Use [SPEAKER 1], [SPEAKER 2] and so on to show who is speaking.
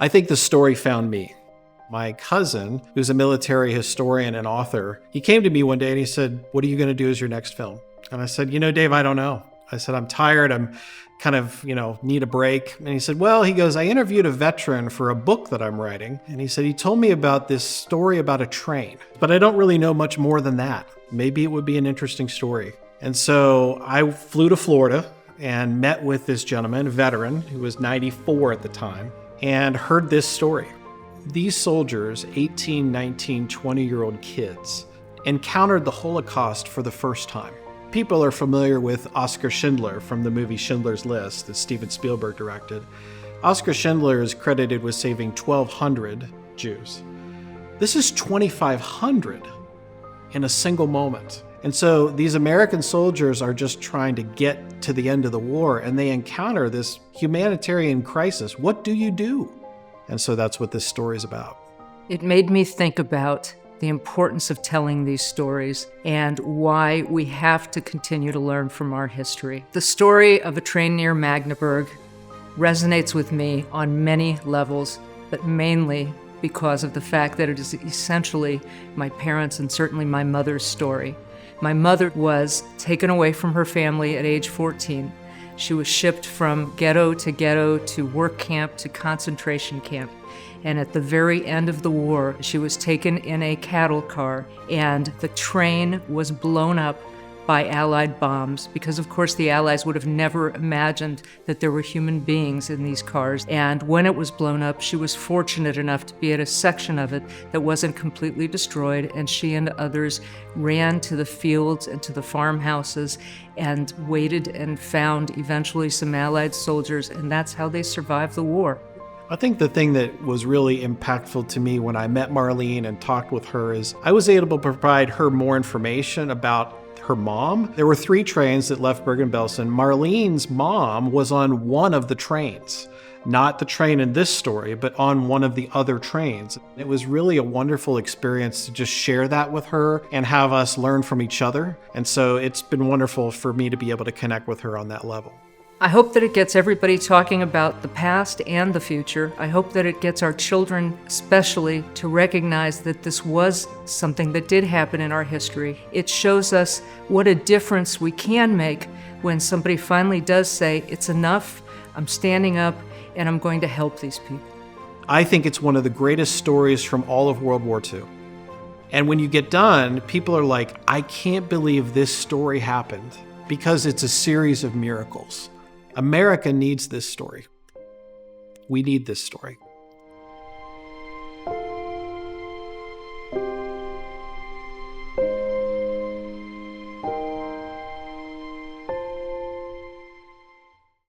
[SPEAKER 1] I think the story found me. My cousin, who's a military historian and author, he came to me one day and he said, "What are you going to do as your next film?" And I said, "Dave, I don't know." I said, "I'm tired. I'm kind of, need a break." And he said, "Well," he goes, "I interviewed a veteran for a book that I'm writing. And he said, he told me about this story about a train, but I don't really know much more than that. Maybe it would be an interesting story." And so I flew to Florida and met with this gentleman, a veteran who was 94 at the time, and heard this story. These soldiers, 18, 19, 20-year-old kids, encountered the Holocaust for the first time. People are familiar with Oskar Schindler from the movie Schindler's List that Steven Spielberg directed. Oskar Schindler is credited with saving 1,200 Jews. This is 2,500 in a single moment. And so these American soldiers are just trying to get to the end of the war, and they encounter this humanitarian crisis. What do you do? And so that's what this story is about.
[SPEAKER 2] It made me think about the importance of telling these stories and why we have to continue to learn from our history. The story of A Train Near Magdeburg resonates with me on many levels, but mainly because of the fact that it is essentially my parents' and certainly my mother's story. My mother was taken away from her family at age 14. She was shipped from ghetto to work camp to concentration camp. And at the very end of the war, she was taken in a cattle car, and the train was blown up by Allied bombs because, of course, the Allies would have never imagined that there were human beings in these cars. And when it was blown up, she was fortunate enough to be at a section of it that wasn't completely destroyed, and she and others ran to the fields and to the farmhouses and waited and found eventually some Allied soldiers, and that's how they survived the war.
[SPEAKER 1] I think the thing that was really impactful to me when I met Marlene and talked with her is I was able to provide her more information about her mom. There were 3 trains that left Bergen-Belsen. Marlene's mom was on one of the trains, not the train in this story, but on one of the other trains. It was really a wonderful experience to just share that with her and have us learn from each other. And so it's been wonderful for me to be able to connect with her on that level.
[SPEAKER 2] I hope that it gets everybody talking about the past and the future. I hope that it gets our children especially to recognize that this was something that did happen in our history. It shows us what a difference we can make when somebody finally does say, "It's enough, I'm standing up, and I'm going to help these people."
[SPEAKER 1] I think it's one of the greatest stories from all of World War II. And when you get done, people are like, "I can't believe this story happened," because it's a series of miracles. America needs this story. We need this story.